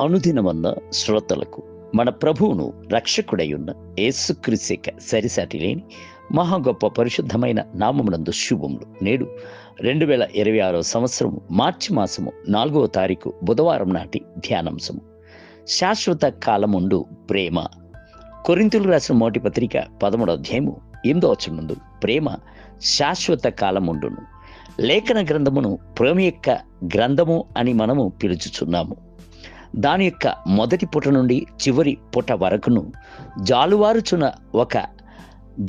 అనుదినమన్న శ్రోతలకు మన ప్రభువును రక్షకుడై ఉన్న యేసుక్రీస్తు సరిసాటి లేని మహా గొప్ప పరిశుద్ధమైన నామమునందు శుభములు. నేడు 2026 సంవత్సరం మార్చి మాసము 4వ తారీఖు బుధవారం నాటి ధ్యానాంశము. శాశ్వత కాలముండు ప్రేమ. కొరింథీయులకు రాసిన మొదటి పత్రిక 13వ అధ్యాయము 8వ వచనమునందు ప్రేమ శాశ్వత కాలముండును. లేఖన గ్రంథమును ప్రేమ యొక్క గ్రంథము అని మనము పిలుచుచున్నాము. దాని యొక్క మొదటి పుట నుండి చివరి పుట వరకును జాలువారుచున్న ఒక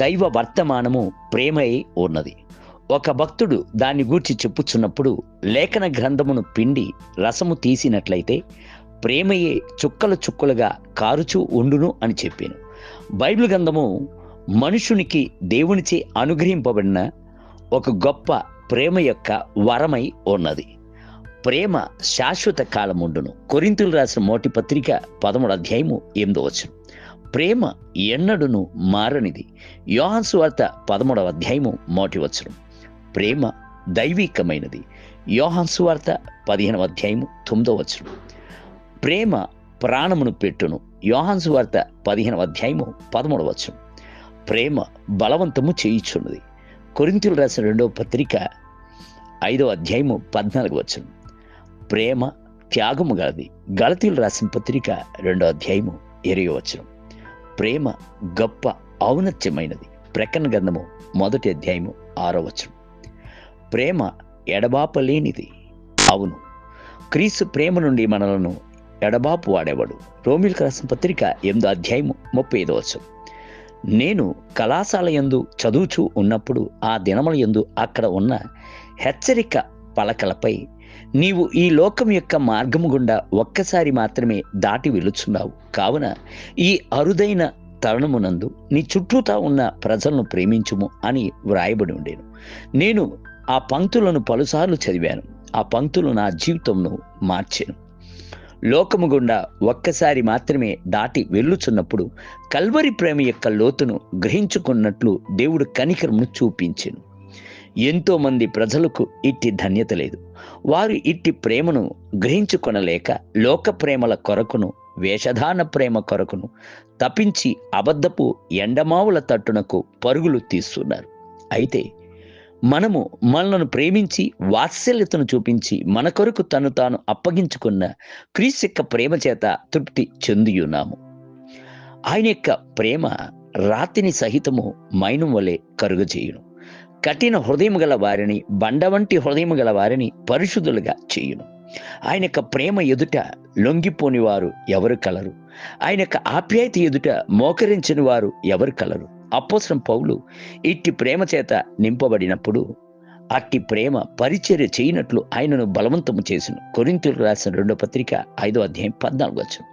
దైవ వర్తమానము ప్రేమై ఉన్నది. ఒక భక్తుడు దాన్ని గూర్చి చెప్పుచున్నప్పుడు లేఖన గ్రంథమును పిండి రసము తీసినట్లయితే ప్రేమయే చుక్కలు చుక్కలుగా కారుచూ ఉండును అని చెప్పాను. బైబిల్ గ్రంథము మనుషునికి దేవునిచే అనుగ్రహింపబడిన ఒక గొప్ప ప్రేమ యొక్క వరమై ఉన్నది. ప్రేమ శాశ్వత కాలముండును. కొరింథీయులకు రాసిన మొదటి పత్రిక 13వ అధ్యాయము 8వ వచనం. ప్రేమ ఎన్నడును మారనిది. యోహాను సువార్త 13వ అధ్యాయము 1వ వచనం. ప్రేమ దైవికమైనది. యోహాను సువార్త 15వ అధ్యాయము 9వ వచనం. ప్రేమ ప్రాణమును పెట్టును. యోహాను సువార్త 15వ అధ్యాయము 13వ వచనం. ప్రేమ బలవంతము చేయుచున్నది. కొరింథీయులకు రాసిన 2వ పత్రిక 5వ అధ్యాయము 14వ వచనం. ప్రేమ త్యాగము గలది. గలతీయులకు రాసిన పత్రిక 2వ అధ్యాయము 20వ వచనం. ప్రేమ గొప్ప ఔన్నత్యమైనది. ప్రకటన గ్రంథము 1వ అధ్యాయము 6వ వచనం. ప్రేమ ఎడబాపలేనిది. అవును, క్రీస్తు ప్రేమ నుండి మనలను ఎడబాపు వాడేవాడు. రోమీయులకు రాసిన పత్రిక 8వ అధ్యాయము 35వ వచనం. నేను కళాశాల యందు చదువుచూ ఉన్నప్పుడు ఆ దినముల యందు అక్కడ ఉన్న హెచ్చరిక పలకలపై నీవు ఈ లోకం యొక్క మార్గము గుండా ఒక్కసారి మాత్రమే దాటి వెళుచున్నావు, కావున ఈ అరుదైన తరుణమునందు నీ చుట్టూతా ఉన్న ప్రజలను ప్రేమించుము అని వ్రాయబడి ఉండేను. నేను ఆ పంక్తులను పలుసార్లు చదివాను. ఆ పంక్తులు నా జీవితంను మార్చాను. లోకము గుండా ఒక్కసారి మాత్రమే దాటి వెళ్ళుచున్నప్పుడు కల్వరి ప్రేమ యొక్క లోతును గ్రహించుకున్నట్లు దేవుడు కనికరమును చూపించెను. ఎంతో మంది ప్రజలకు ఇట్టి ధన్యత లేదు. వారు ఇట్టి ప్రేమను గ్రహించుకొనలేక లోక ప్రేమల కొరకును వేషధాన ప్రేమ కొరకును తప్పించి అబద్ధపు ఎండమావుల తట్టునకు పరుగులు తీస్తున్నారు. అయితే మనము మనలను ప్రేమించి వాత్సల్యతను చూపించి మన కొరకు తను తాను అప్పగించుకున్న క్రీస్తు యొక్క ప్రేమ చేత తృప్తి చెందియున్నాము. ఆయన యొక్క ప్రేమ రాతిని సహితము మైనం వలె కరుగుచేయును. కఠిన హృదయం గల వారిని, బండ వంటి హృదయం గల వారిని పరిశుద్ధులుగా చేయును. ఆయన యొక్క ప్రేమ ఎదుట లొంగిపోని వారు ఎవరు కలరు? ఆయన యొక్క ఆప్యాయత ఎదుట మోకరించని వారు ఎవరు కలరు? అపోస్తలుడైన పౌలు ఇట్టి ప్రేమ చేత నింపబడినప్పుడు అట్టి ప్రేమ పరిచర్య చేయనట్లు ఆయనను బలవంతము చేసిన. కొరింథీయులకు రాసిన 2వ పత్రిక 5వ అధ్యాయం 14వ వచనం.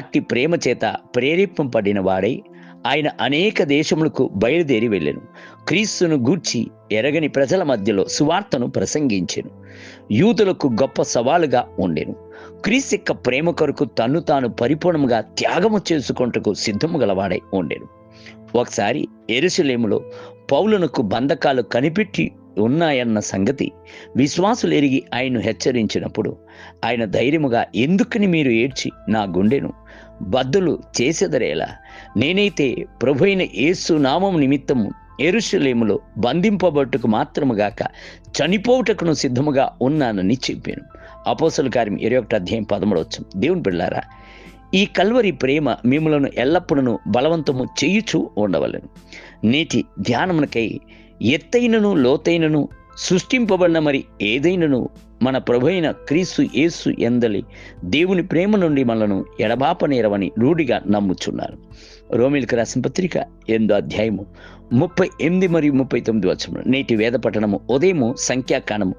అట్టి ప్రేమ చేత ప్రేరేపింపబడిన వాడై ఆయన అనేక దేశములకు బయలుదేరి వెళ్ళెను. క్రీస్తును గూర్చి ఎరగని ప్రజల మధ్యలో సువార్తను ప్రసంగించెను. యూదులకు గొప్ప సవాలుగా ఉండెను. క్రీస్తు యొక్క ప్రేమ కొరకు తన్ను తాను పరిపూర్ణంగా త్యాగము చేసుకొనుటకు సిద్ధము గలవాడై ఉండెను. ఒకసారి యెరూషలేములో పౌలునకు బంధకాలు కనిపెట్టి ఉన్నాయన్న సంగతి విశ్వాసులు ఎరిగి ఆయన్ను హెచ్చరించినప్పుడు ఆయన ధైర్యముగా, ఎందుకని మీరు ఏడ్చి నా గుండెను బద్దలు చేసెదరేలా? నేనైతే ప్రభువైన యేసు నామము నిమిత్తము యెరూషలేములో బంధింపబట్టుకు మాత్రముగాక చనిపోవుటకును సిద్ధముగా ఉన్నానని చెప్పాను. అపోస్తలుల కార్యం 21వ అధ్యాయం 13వ వచనం. దేవుని బిడ్డలారా, ఈ కల్వరి ప్రేమ మిమ్ములను ఎల్లప్పుడూ బలవంతము చేయుచూ ఉండవలెను. నేటి ధ్యానమునకై ఎత్తైనను లోతైనను సృష్టింపబడిన మరి ఏదైనను మన ప్రభువైన క్రీస్తు యేసు యందలి దేవుని ప్రేమ నుండి మనలను ఎడబాపనేరవని రూఢిగా నమ్ముచున్నాను. రోమీయులకు రాసిన పత్రిక 8వ అధ్యాయము 38 మరియు 39 వచనం. నేటి వేద పఠనము ఉదయము సంఖ్యాకాండము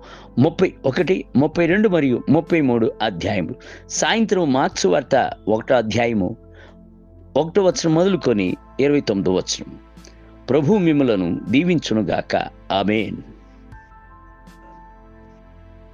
31, 32 మరియు 33 అధ్యాయములు. సాయంత్రం మార్క్సు వార్త 1వ అధ్యాయము 1వ వచనం మొదలుకొని 29వ వచనం. ప్రభు మిమ్ములను దీవించునుగాక. ఆమేన్.